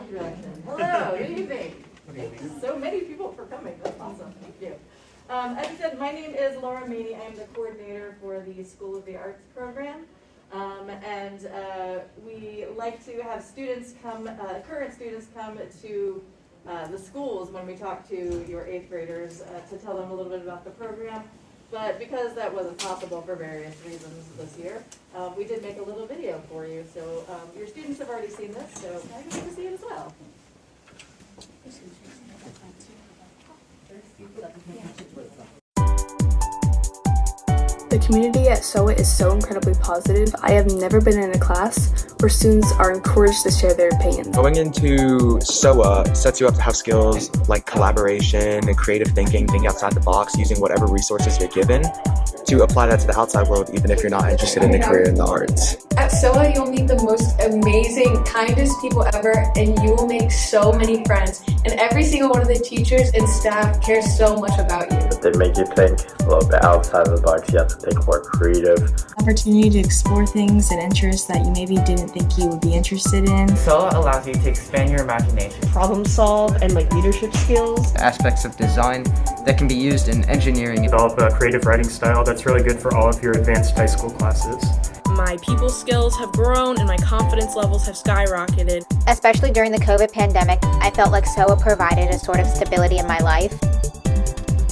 introduction. Hello, good evening. Thanks so many people for coming. That's awesome. Thank you. As I said, my name is Laura Maney. I am the coordinator for the School of the Arts program. We like to have students come, current students come to the schools when we talk to your 8th graders to tell them a little bit about the program. But because that wasn't possible for various reasons this year, we did make a little video for you. So your students have already seen this, so I get to see it as well. The community at SOA is so incredibly positive. I have never been in a class where students are encouraged to share their opinions. Going into SOA sets you up to have skills like collaboration and creative thinking, thinking outside the box, using whatever resources you're given to apply that to the outside world, even if you're not interested in a career in the arts. At SOA, you'll meet the most amazing, kindest people ever, and you will make so many friends. And every single one of the teachers and staff cares so much about you. They make you think a little bit outside of the box. You have to think more creative. Opportunity to explore things and interests that you maybe didn't think you would be interested in. SOA allows you to expand your imagination. Problem solve and leadership skills. Aspects of design that can be used in engineering. Develop a creative writing style that's really good for all of your advanced high school classes. My people skills have grown and my confidence levels have skyrocketed. Especially during the COVID pandemic, I felt like SOA provided a sort of stability in my life.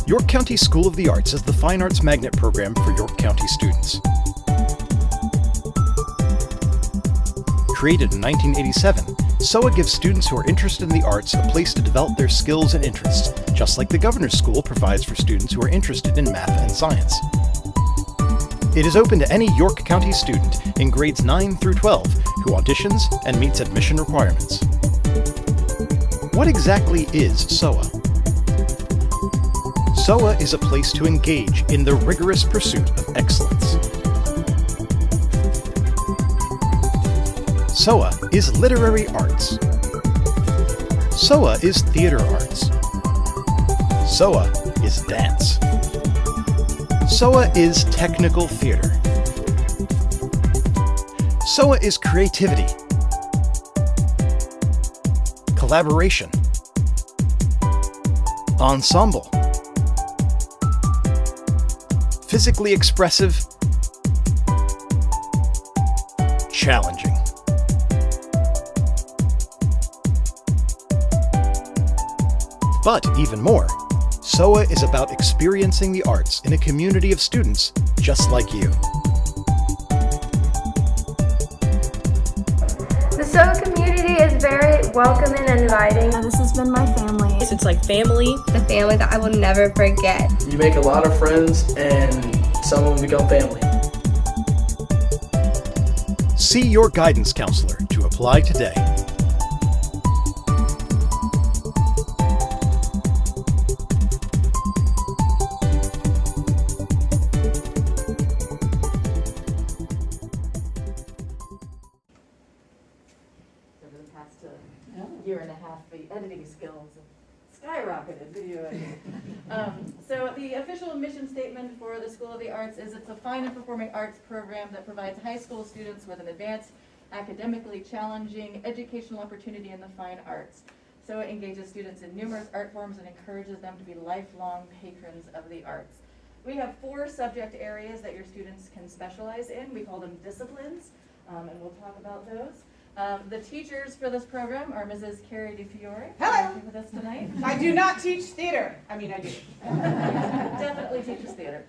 York County School of the Arts is the Fine Arts Magnet program for York County students. Created in 1987, SOA gives students who are interested in the arts a place to develop their skills and interests, just like the Governor's School provides for students who are interested in math and science. It is open to any York County student in grades 9 through 12 who auditions and meets admission requirements. What exactly is SOA? SOA is a place to engage in the rigorous pursuit of excellence. SOA is literary arts. SOA is theater arts. SOA is dance. SOA is technical theater. SOA is creativity, collaboration, ensemble, physically expressive, challenging. But even more, SOA is about experiencing the arts in a community of students just like you. The SOA community is very welcoming and inviting. This has been my family. It's like family. The family that I will never forget. You make a lot of friends and some of them become family. See your guidance counselor to apply today. Over the past year and a half, the editing skills have skyrocketed, video editing. So the official mission statement for the School of the Arts is it's a fine and performing arts program that provides high school students with an advanced, academically challenging educational opportunity in the fine arts. So it engages students in numerous art forms and encourages them to be lifelong patrons of the arts. We have 4 subject areas that your students can specialize in. We call them disciplines, and we'll talk about those. The teachers for this program are Mrs. Carrie DeFiore. Hello. With us tonight. I do not teach theater. I mean, I do. Definitely teaches theater.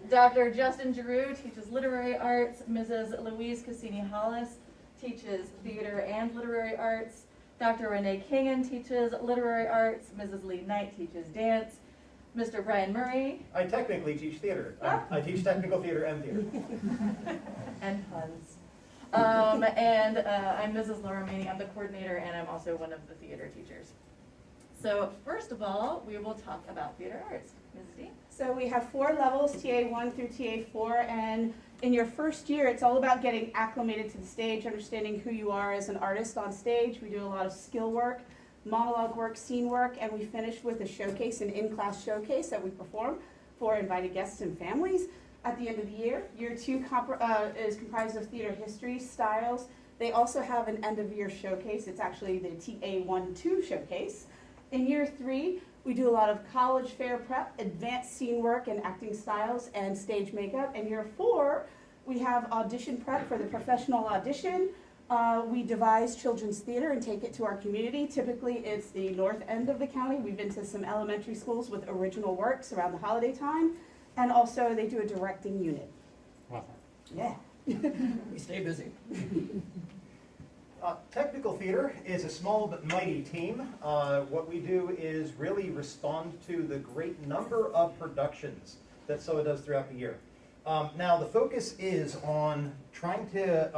Dr. Justin Giroux teaches literary arts. Mrs. Louise Cassini-Hollis teaches theater and literary arts. Dr. Renee Kingan teaches literary arts. Mrs. Lee Knight teaches dance. Mr. Brian Murray. I technically teach theater. I teach technical theater and theater. And puns. I'm Mrs. Laura Maney. I'm the coordinator, and I'm also one of the theater teachers. So first of all, we will talk about theater arts. Mrs. D? So we have 4 levels, TA1 through TA4, and in your first year, it's all about getting acclimated to the stage, understanding who you are as an artist on stage. We do a lot of skill work, monologue work, scene work, and we finish with a showcase, an in-class showcase that we perform for invited guests and families. At the end of the year, year 2 is comprised of theater history, styles, They also have an end-of-year showcase. It's actually the TA1-2 showcase. In year 3, we do a lot of college fair prep, advanced scene work and acting styles, and stage makeup. In year 4, we have audition prep for the professional audition. We devise children's theater and take it to our community. Typically, it's the north end of the county. We've been to some elementary schools with original works around the holiday time. And also, they do a directing unit. Wow. Yeah. We stay busy. Technical theater is a small but mighty team. What we do is really respond to the great number of productions that SOA does throughout the year. Now, the focus is on trying to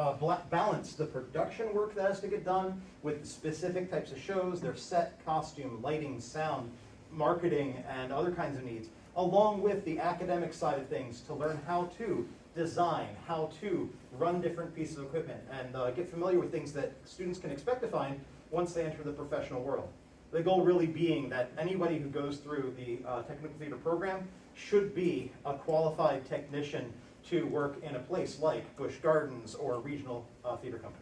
balance the production work that has to get done with the specific types of shows, their set, costume, lighting, sound, marketing, and other kinds of needs, along with the academic side of things to learn how to design, how to run different pieces of equipment, and get familiar with things that students can expect to find once they enter the professional world. The goal really being that anybody who goes through the technical theater program should be a qualified technician to work in a place like Busch Gardens or a regional theater company.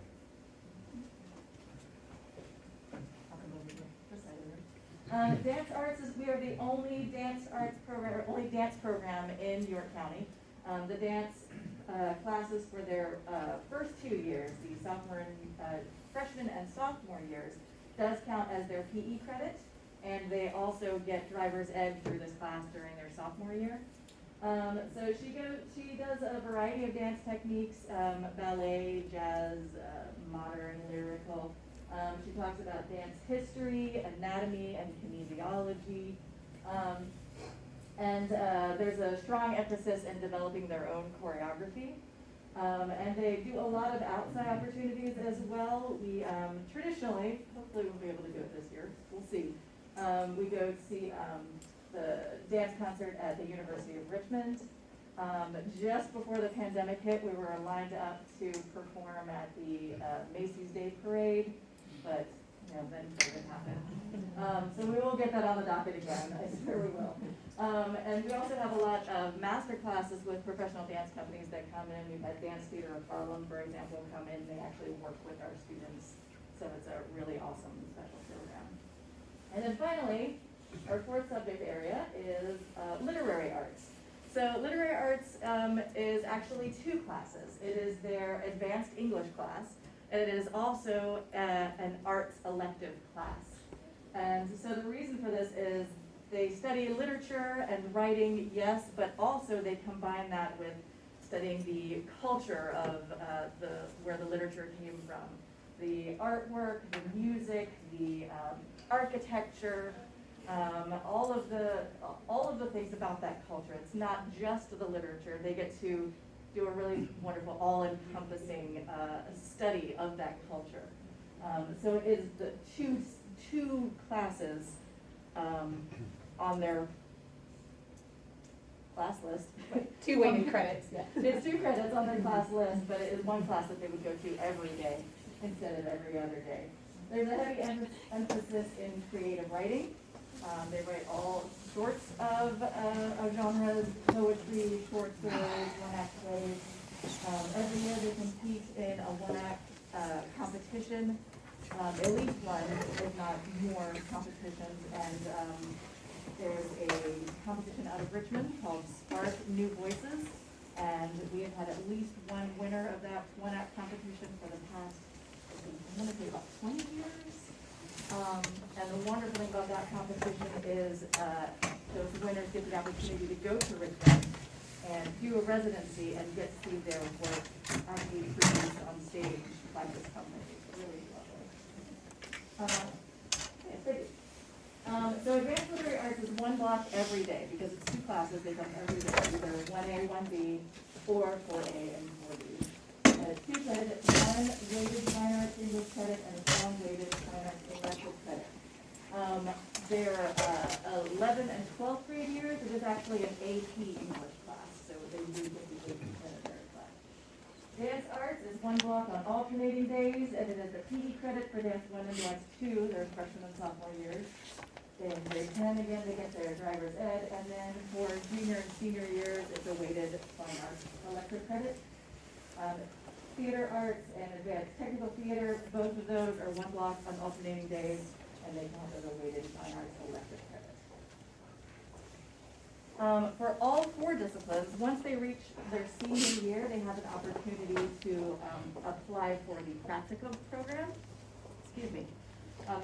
Dance Arts we are the only dance program in York County. The dance classes for their first 2 years, the freshman and sophomore years, does count as their PE credit, and they also get driver's ed through this class during their sophomore year. So she does a variety of dance techniques, ballet, jazz, modern, lyrical. She talks about dance history, anatomy, and kinesiology. And there's a strong emphasis in developing their own choreography. And they do a lot of outside opportunities as well. We traditionally, hopefully we'll be able to do it this year, we'll see. We go to see the dance concert at the University of Richmond. Just before the pandemic hit, we were lined up to perform at the Macy's Day Parade, but then COVID happened. So we will get that on the docket again, I swear we will. And we also have a lot of master classes with professional dance companies that come in. We've had Dance Theater of Harlem, for example, come in. They actually work with our students. So it's a really awesome special program. And then finally, our fourth subject area is literary arts. So literary arts is actually 2 classes. It is their advanced English class, and it is also an arts elective class. And so the reason for this is they study literature and writing, yes, but also they combine that with studying the culture of where the literature came from. The artwork, the music, the architecture, all of the things about that culture. It's not just the literature. They get to do a really wonderful, all-encompassing study of that culture. So it is the two classes on their class list. 2 weighted credits. Yeah. It's 2 credits on their class list, but it is 1 class that they would go to every day instead of every other day. There's a heavy emphasis in creative writing. They write all sorts of genres, poetry, short stories, one-act plays. Every year they compete in a one-act competition, at least one, if not more competitions. And there's a competition out of Richmond called Spark New Voices. And we have had at least 1 winner of that one-act competition for the past, I'm going to say about 20 years. And the wonderful thing about that competition is those winners get the opportunity to go to Richmond and do a residency and get to see their work actually produced on stage by this company. It's really lovely. So advanced literary arts is 1 block every day because it's 2 classes. They come every day, either 1A, 1B, or 4A and 4B. 2 credits, 1 weighted fine arts English credit and 1 weighted fine arts elective credit. Their 11th and 12th grade years, it is actually an AP English class, so they do get the AP credit their class. Dance arts is 1 block on alternating days, and it is a PE credit for dance 1 and dance 2, their freshman and sophomore years. In grade 10, again, they get their driver's ed, and then for junior and senior years, it's a weighted fine arts elective credit. theater arts and advanced technical theater. Both of those are one block on alternating days, and they count as a weighted fine arts elective credit. For all 4 disciplines, once they reach their senior year, they have an opportunity to apply for the practicum program. Excuse me.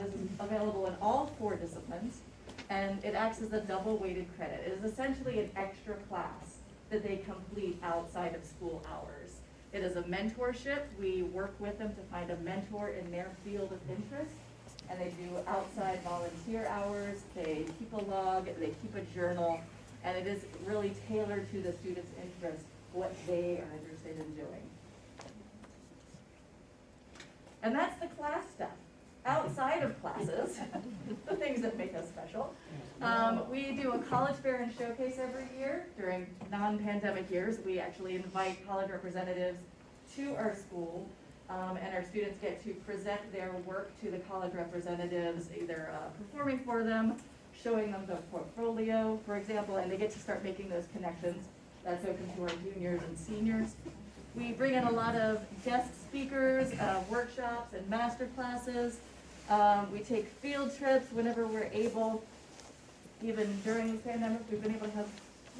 This is available in all 4 disciplines, and it acts as a double weighted credit. It is essentially an extra class that they complete outside of school hours. It is a mentorship. We work with them to find a mentor in their field of interest, and they do outside volunteer hours. They keep a log, they keep a journal, and it is really tailored to the student's interest, what they are interested in doing. And that's the class stuff. Outside of classes, the things that make us special, we do a college fair and showcase every year. During non-pandemic years, we actually invite college representatives to our school, and our students get to present their work to the college representatives, either performing for them, showing them the portfolio, for example, and they get to start making those connections. That's open to our juniors and seniors. We bring in a lot of guest speakers, workshops, and master classes. We take field trips whenever we're able. Even during this pandemic, we've been able to have,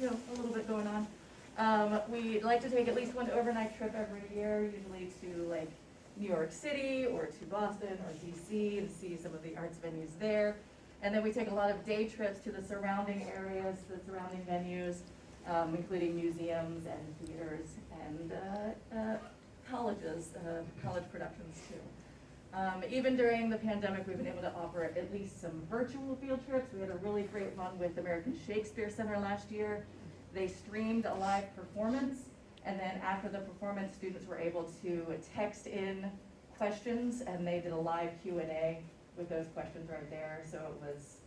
a little bit going on. We like to take at least one overnight trip every year, usually to like New York City or to Boston or DC, and see some of the arts venues there. And then we take a lot of day trips to the surrounding areas, the surrounding venues, including museums and theaters and colleges, college productions too. Even during the pandemic, we've been able to offer at least some virtual field trips. We had a really great one with American Shakespeare Center last year. They streamed a live performance, and then after the performance, students were able to text in questions, and they did a live Q&A with those questions right there. So it was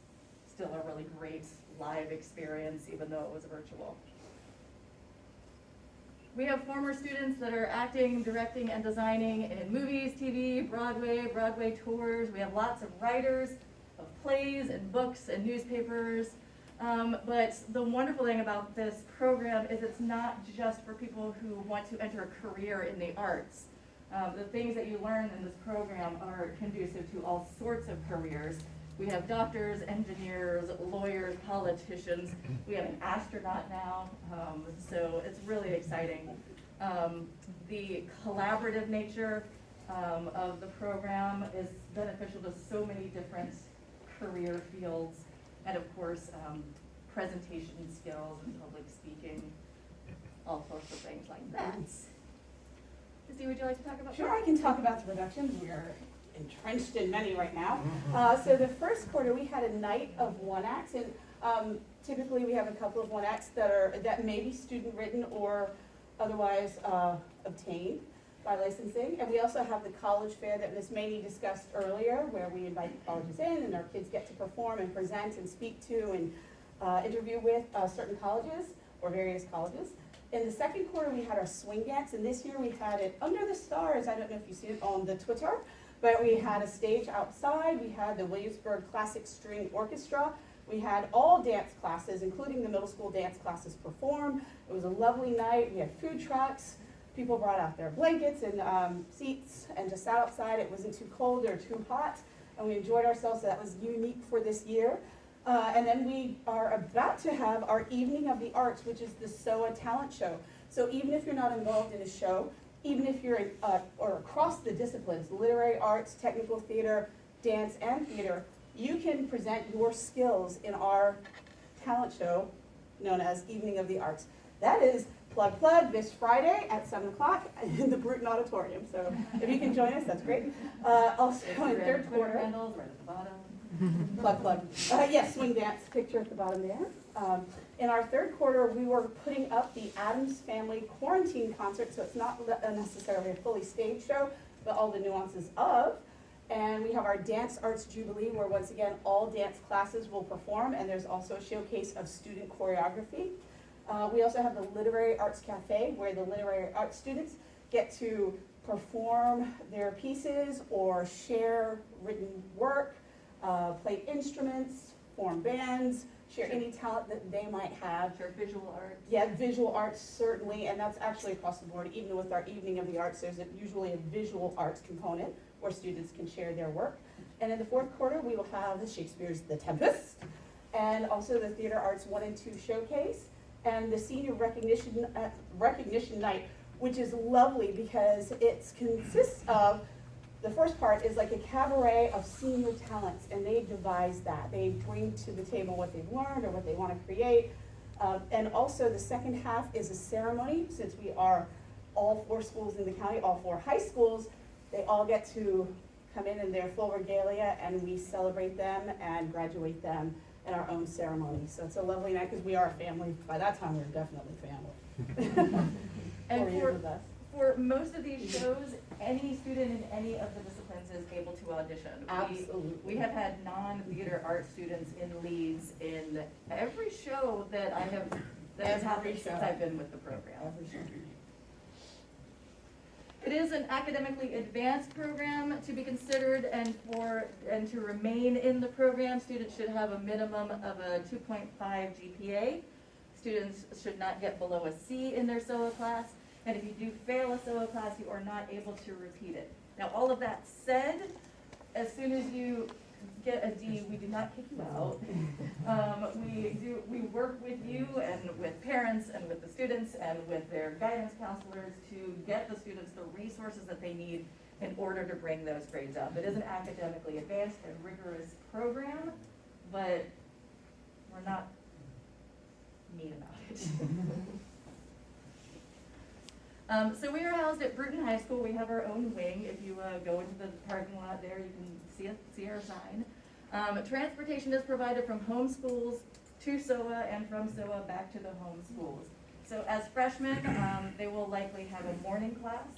still a really great live experience, even though it was virtual. We have former students that are acting, directing, and designing in movies, TV, Broadway tours. We have lots of writers of plays and books and newspapers. But the wonderful thing about this program is it's not just for people who want to enter a career in the arts. The things that you learn in this program are conducive to all sorts of careers. We have doctors, engineers, lawyers, politicians. We have an astronaut now, so it's really exciting. The collaborative nature of the program is beneficial to so many different career fields, and of course, presentation skills and public speaking, all sorts of things like that. Christy, would you like to talk about that? Sure, I can talk about the productions. We're entrenched in many right now. So the first quarter, we had a night of one acts, and typically we have a couple of one acts that may be student written or otherwise obtained by licensing. And we also have the college fair that Ms. Maney discussed earlier, where we invite colleges in and our kids get to perform and present and speak to and interview with certain colleges or various colleges. In the second quarter, we had our swing dance, and this year we had it under the stars. I don't know if you see it on the Twitter, but we had a stage outside. We had the Williamsburg Classic String Orchestra. We had all dance classes, including the middle school dance classes, perform. It was a lovely night. We had food trucks. People brought out their blankets and seats and just sat outside. It wasn't too cold or too hot, and we enjoyed ourselves. So that was unique for this year. And then we are about to have our Evening of the Arts, which is the SOA Talent Show. So even if you're not involved in a show, even if you're or across the disciplines, literary arts, technical theater, dance, and theater, you can present your skills in our talent show known as Evening of the Arts. That is plug this Friday at 7 o'clock in the Bruton Auditorium. So if you can join us, that's great. Also in third quarter. Handles right at the bottom. Plug. Yes, swing dance picture at the bottom there. In our third quarter, we were putting up the Addams Family Quarantine Concert, so it's not necessarily a fully staged show, but all the nuances of. And we have our Dance Arts Jubilee, where once again, all dance classes will perform, and there's also a showcase of student choreography. We also have the Literary Arts Cafe, where the literary arts students get to perform their pieces or share written work, play instruments, form bands, share any talent that they might have. Share visual art. Yeah, visual arts certainly, and that's actually across the board. Even with our Evening of the Arts, there's usually a visual arts component where students can share their work. And in the fourth quarter, we will have Shakespeare's The Tempest, and also the Theater Arts 1 and 2 showcase, and the Senior Recognition Night, which is lovely because it consists of, the first part is like a cabaret of senior talents, and they devise that. They bring to the table what they've learned or what they want to create. And also the second half is a ceremony. Since we are all 4 schools in the county, all 4 high schools, they all get to come in their full regalia, and we celebrate them and graduate them in our own ceremony. So it's a lovely night because we are a family. By that time, we're definitely family. And for most of these shows, any student in any of the disciplines is able to audition. Absolutely. We have had non-theater art students in leads in every show that has happened since I've been with the program. Every show. It is an academically advanced program. To be considered and to remain in the program, students should have a minimum of a 2.5 GPA. Students should not get below a C in their SOA class, and if you do fail a SOA class, you are not able to repeat it. Now, all of that said, as soon as you get a D, we do not kick you out. We work with you and with parents and with the students and with their guidance counselors to get the students the resources that they need in order to bring those grades up. It is an academically advanced and rigorous program, but we're not mean about it. So we are housed at Bruton High School. We have our own wing. If you go into the parking lot there, you can see our sign. Transportation is provided from home schools to SOA and from SOA back to the home schools. So as freshmen, they will likely have a morning class.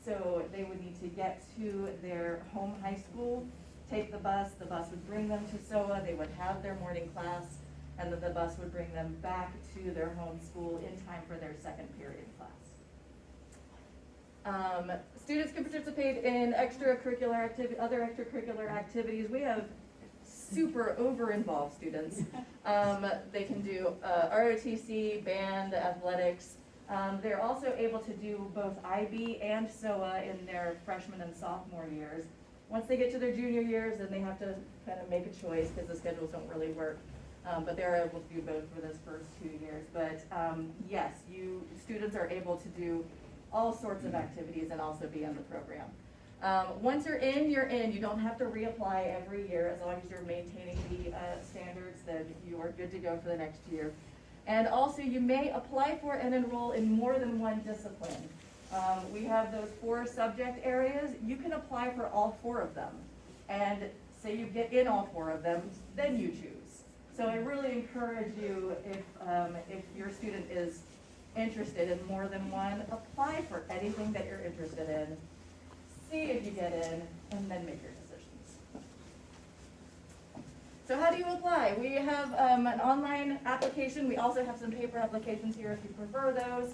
So they would need to get to their home high school, take the bus would bring them to SOA, they would have their morning class, and then the bus would bring them back to their home school in time for their second period class. Students can participate in other extracurricular activities. We have super over-involved students. They can do ROTC, band, athletics. They're also able to do both IB and SOA in their freshman and sophomore years. Once they get to their junior years, then they have to kind of make a choice because the schedules don't really work. But they're able to do both for those first 2 years. But yes, students are able to do all sorts of activities and also be in the program. Once you're in, you're in. You don't have to reapply every year. As long as you're maintaining the standards, then you are good to go for the next year. And also, you may apply for and enroll in more than one discipline. We have those 4 subject areas. You can apply for all 4 of them. And say you get in all 4 of them, then you choose. So I really encourage you, if your student is interested in more than one, apply for anything that you're interested in, see if you get in, and then make your decisions. So how do you apply? We have an online application. We also have some paper applications here if you prefer those.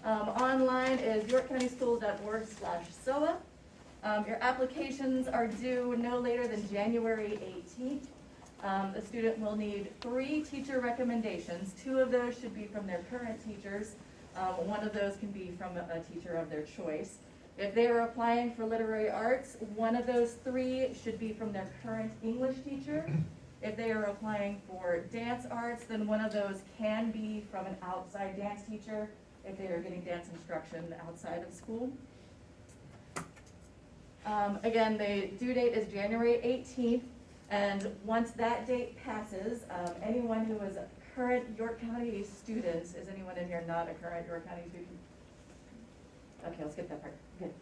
Online is yorkcountyschools.org/SOA. Your applications are due no later than January 18th. The student will need 3 teacher recommendations. 2 of those should be from their current teachers. 1 of those can be from a teacher of their choice. If they are applying for literary arts, 1 of those 3 should be from their current English teacher. If they are applying for dance arts, then 1 of those can be from an outside dance teacher if they are getting dance instruction outside of school. Again, the due date is January 18th. And once that date passes, anyone who is a current York County student, is anyone in here not a current York County student? Okay, let's get that part. Good.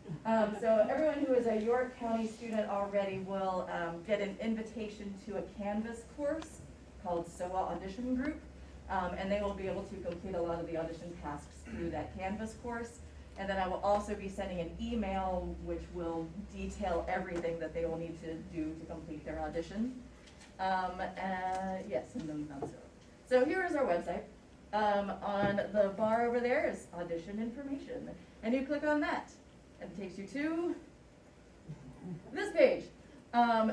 So everyone who is a York County student already will get an invitation to a Canvas course called SOA Audition Group. And they will be able to complete a lot of the audition tasks through that Canvas course. And then I will also be sending an email which will detail everything that they will need to do to complete their audition. Yes, and then so here is our website. On the bar over there is audition information. And you click on that, and it takes you to this page.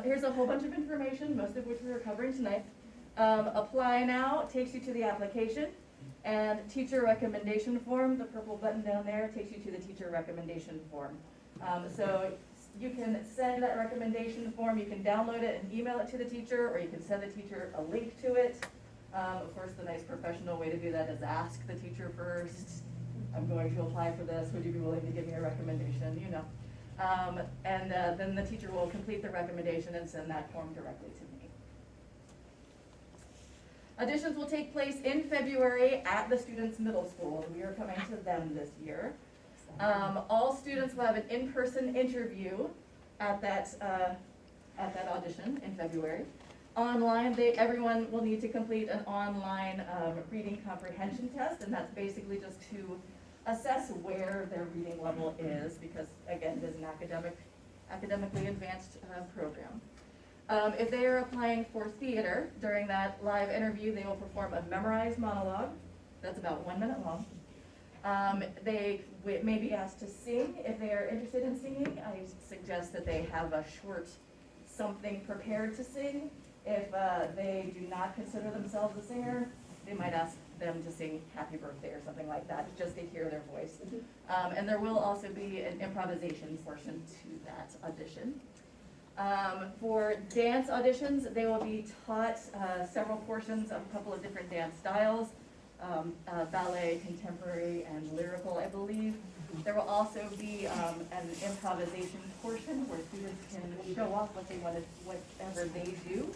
Here's a whole bunch of information, most of which we are covering tonight. Apply now takes you to the application, and teacher recommendation form, the purple button down there, takes you to the teacher recommendation form. So you can send that recommendation form, you can download it and email it to the teacher, or you can send the teacher a link to it. Of course, the nice professional way to do that is ask the teacher first, I'm going to apply for this, would you be willing to give me a recommendation, you know. Then the teacher will complete the recommendation and send that form directly to me. Auditions will take place in February at the students' middle school. We are coming to them this year. All students will have an in-person interview at that audition in February. Online, everyone will need to complete an online reading comprehension test, and that's basically just to assess where their reading level is, because again, it is an academically advanced program. If they are applying for theater, during that live interview, they will perform a memorized monologue that's about 1 minute long. They may be asked to sing. If they are interested in singing, I suggest that they have a short something prepared to sing. If they do not consider themselves a singer, they might ask them to sing Happy Birthday or something like that, just to hear their voice. And there will also be an improvisation portion to that audition. For dance auditions, they will be taught several portions of a couple of different dance styles, ballet, contemporary, and lyrical, I believe. There will also be an improvisation portion where students can show off what they wanted, whatever they do.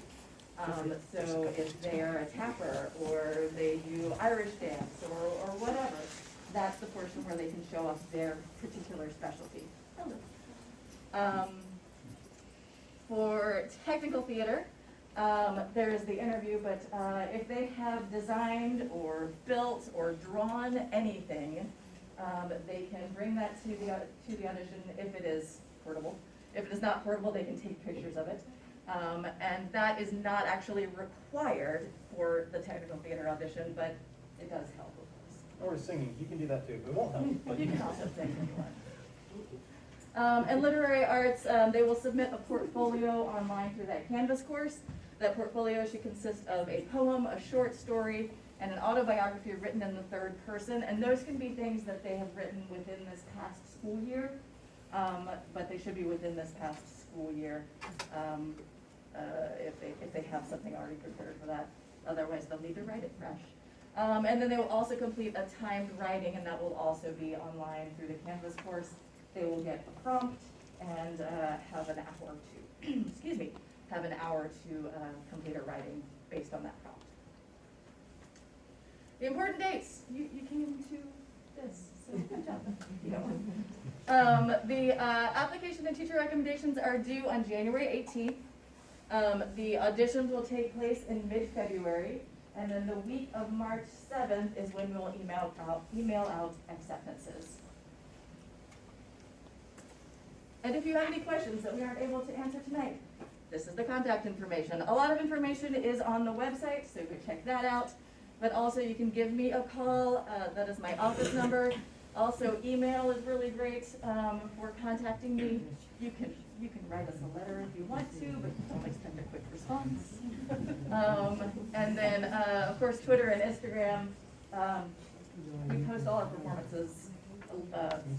So if they are a tapper, or they do Irish dance, or whatever, that's the portion where they can show off their particular specialty. For technical theater, there is the interview, but if they have designed or built or drawn anything, they can bring that to the audition if it is portable. If it is not portable, they can take pictures of it. And that is not actually required for the technical theater audition, but it does help, of course. Or singing, you can do that too, but it won't help. But You can also sing if you want. And literary arts, they will submit a portfolio online through that Canvas course. That portfolio should consist of a poem, a short story, and an autobiography written in the third person. And those can be things that they have written within this past school year, but they should be within this past school year if they have something already prepared for that. Otherwise, they'll need to write it fresh. And then they will also complete a timed writing, and that will also be online through the Canvas course. They will get a prompt and have an hour to, excuse me, have an hour to complete a writing based on that prompt. The important dates, you came to this, so good job. The application and teacher recommendations are due on January 18th. The auditions will take place in mid-February, and then the week of March 7th is when we will email out acceptances. And if you have any questions that we aren't able to answer tonight, this is the contact information. A lot of information is on the website, so you can check that out. But also you can give me a call, that is my office number. Also, email is really great for contacting me. You can write us a letter if you want to, but don't expect a quick response. And then, of course, Twitter and Instagram. We post all our performances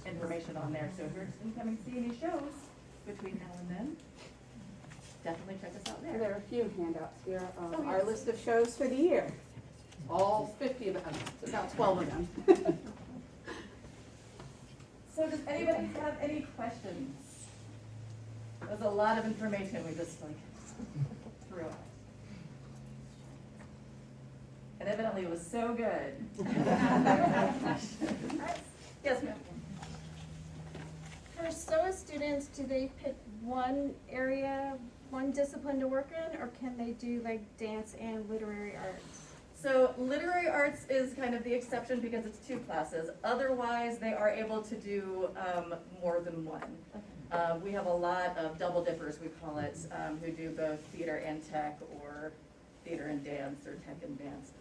information on there. So if you're interested in coming to see any shows between now and then, definitely check us out there. There are a few handouts here. Oh, yes. Our list of shows for the year. All 50 of them, about 12 of them. So does anybody have any questions? There's a lot of information we just threw out. And evidently it was so good. Yes, ma'am. For SOA students, do they pick one area, one discipline to work in, or can they do like dance and literary arts? So literary arts is kind of the exception because it's 2 classes. Otherwise, they are able to do more than one. We have a lot of double dippers, we call it, who do both theater and tech, or theater and dance, or tech and dance.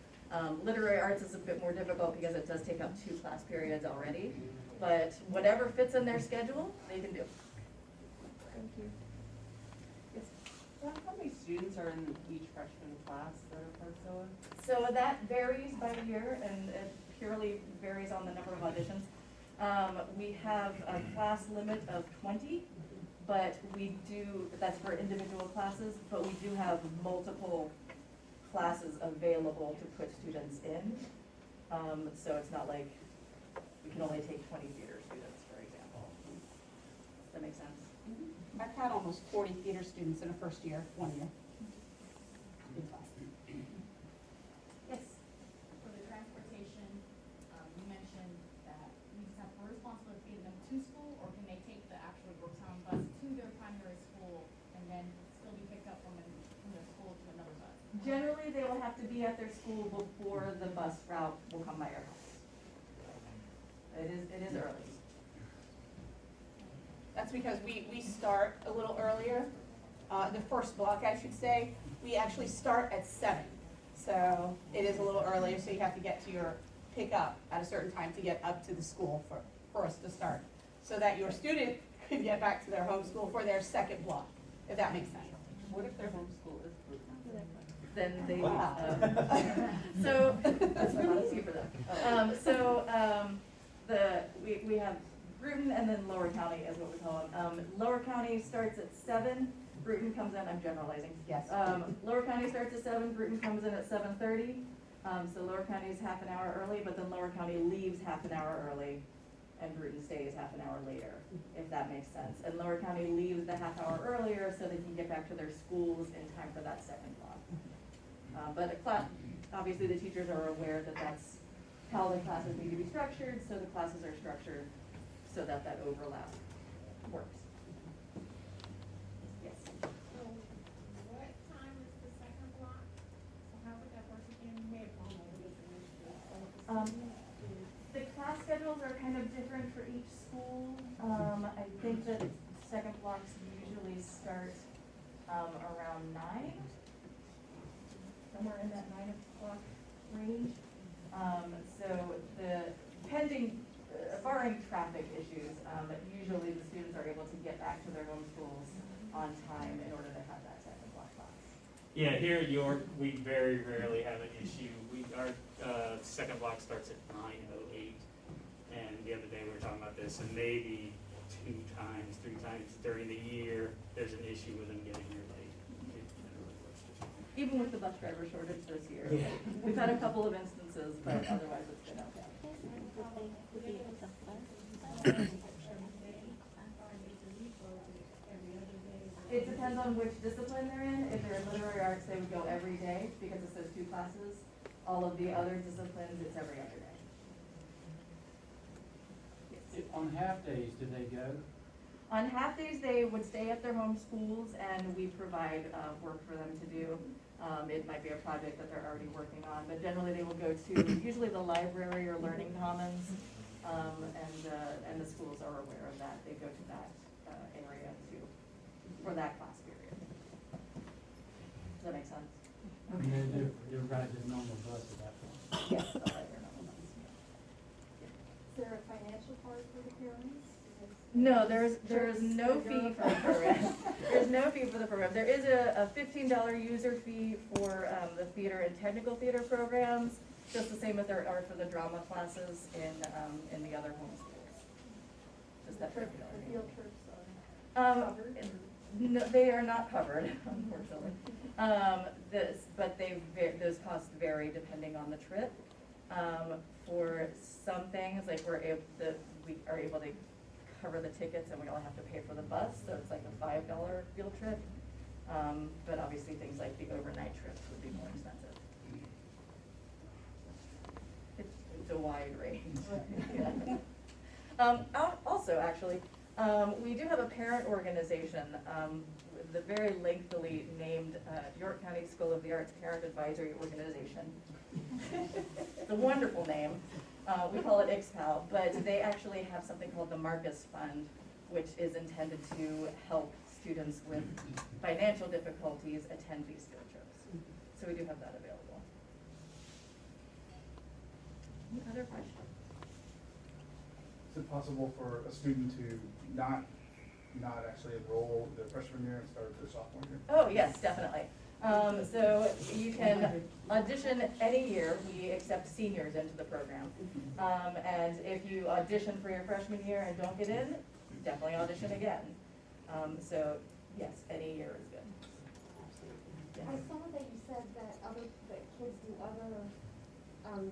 Literary arts is a bit more difficult because it does take up 2 class periods already, but whatever fits in their schedule, they can do. Thank you. Yes. How many students students are in each freshman class that are part of SOA? So that varies by year, and it purely varies on the number of auditions. We have a class limit of 20, but that's for individual classes, but we do have multiple classes available to put students in. So it's not like we can only take 20 theater students, for example. Does that make sense? I've had almost 40 theater students in a first year, 1 year. Yes. For the transportation, you mentioned that we just have a responsibility to get them to school, or can they take the actual Brooktown bus to their primary school and then still be picked up from their school to another bus? Generally, they will have to be at their school before the bus route will come by your house. It is early. That's because we start a little earlier. The first block, I should say, we actually start at 7. So it is a little earlier, so you have to get to your pickup at a certain time to get up to the school for us to start. So that your student could get back to their home school for their second block, if that makes sense. What if their home school is Then they, Wow. so, that's not easy for them. We have Bruton and then Lower County is what we call them. Lower County starts at 7, Bruton comes in, I'm generalizing. Yes. Lower County starts at 7, Bruton comes in at 7:30. So Lower County is half an hour early, but then Lower County leaves half an hour early and Bruton stays half an hour later, if that makes sense. And Lower County leaves the half hour earlier so they can get back to their schools in time for that second block. But obviously the teachers are aware that that's how the classes need to be structured, so the classes are structured so that overlap works. Yes? So what time is the second block? So how would that work again? You may have gone over this initially. The class schedules are kind of different for each school. I think that second blocks usually start around 9, somewhere in that 9 o'clock range. So the pending, barring traffic issues, usually the students are able to get back to their home schools on time in order to have that second block class. Yeah, here at York, we very rarely have an issue. Our second block starts at 9:08, and the other day we were talking about this, and maybe 2 times, 3 times during the year, there's an issue with them getting here late. Even with the bus driver shortage this year. Yeah. We've had a couple of instances, but otherwise it's been okay. It depends on which discipline they're in. If they're in literary arts, they would go every day because it's those 2 classes. All of the other disciplines, it's every other day. On half days, do they go? On half days, they would stay at their home schools and we provide work for them to do. It might be a project that they're already working on, but generally they will go to usually the library or learning commons, and the schools are aware of that. They go to that area too, for that class period. Does that make sense? And then they're riding the normal bus at that point? Yes, they'll ride their normal bus. Is there a financial part for the parents? No, there's no fee for the program. There's no fee for the program. There is a $15 user fee for the theater and technical theater programs, just the same as there are for the drama classes in the other home schools. Just that $15 fee. Field trips are covered? No, they are not covered, unfortunately. But those costs vary depending on the trip. For some things, like we are able to cover the tickets and we all have to pay for the bus, so it's like a $5 field trip. But obviously things like the overnight trips would be more expensive. It's a wide range. Also, actually, we do have a parent organization, the very lengthily named York County School of the Arts Parent Advisory Organization. It's a wonderful name. We call it IXPAL, but they actually have something called the Marcus Fund, which is intended to help students with financial difficulties attend these field trips. So we do have that available. Any other questions? Is it possible for a student to not actually enroll their freshman year and start their sophomore year? Oh, yes, definitely. So you can audition any year. We accept seniors into the program. And if you audition for your freshman year and don't get in, definitely audition again. So yes, any year is good. I saw that you said that kids do other,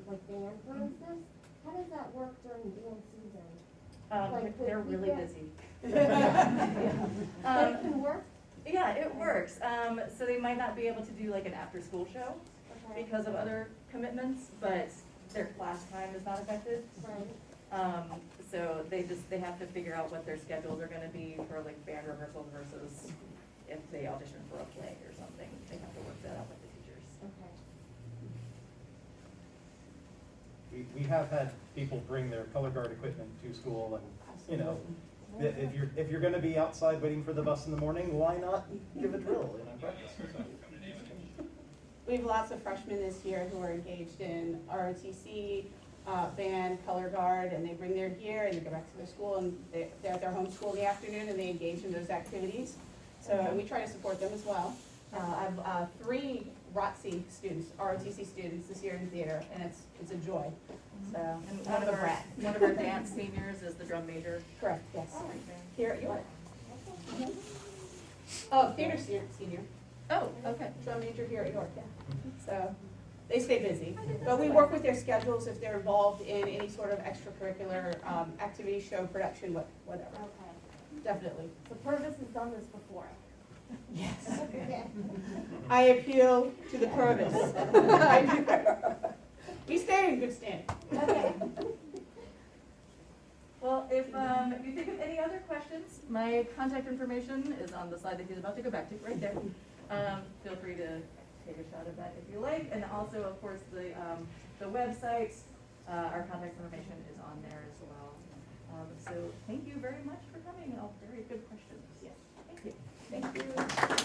like band, for instance. How does that work during band season? They're really busy. But it can work? Yeah, it works. So they might not be able to do like an after-school show because of other commitments, but their class time is not affected. Right. So they have to figure out what their schedules are gonna be for like band rehearsals versus if they audition for a play or something. They have to work that out with the teachers. Okay. We have had people bring their color guard equipment to school, and, you know, if you're gonna be outside waiting for the bus in the morning, why not give a drill in a practice? So. We have lots of freshmen this year who are engaged in ROTC, band, color guard, and they bring their gear and they go back to their school, and they're at their home school in the afternoon and they engage in those activities. So we try to support them as well. I have 3 ROTC students, ROTC students this year in theater, and it's a joy. So, And one of our dance seniors is the drum major. Correct, yes. Here at York. Oh, theater senior. Oh, okay. Drum major here at York, yeah. So they stay busy. But we work with their schedules if they're involved in any sort of extracurricular activity, show, production, whatever. Okay. Definitely. So Purvis has done this before. Yes. Okay. I appeal to the Purvis. We stay in good standing. Okay. Well, if you think of any other questions, my contact information is on the slide that he's about to go back to, right there. Feel free to take a shot of that if you like. And also, of course, the website, our contact information is on there as well. So thank you very much for coming and all very good questions. Yes. Thank you. Thank you.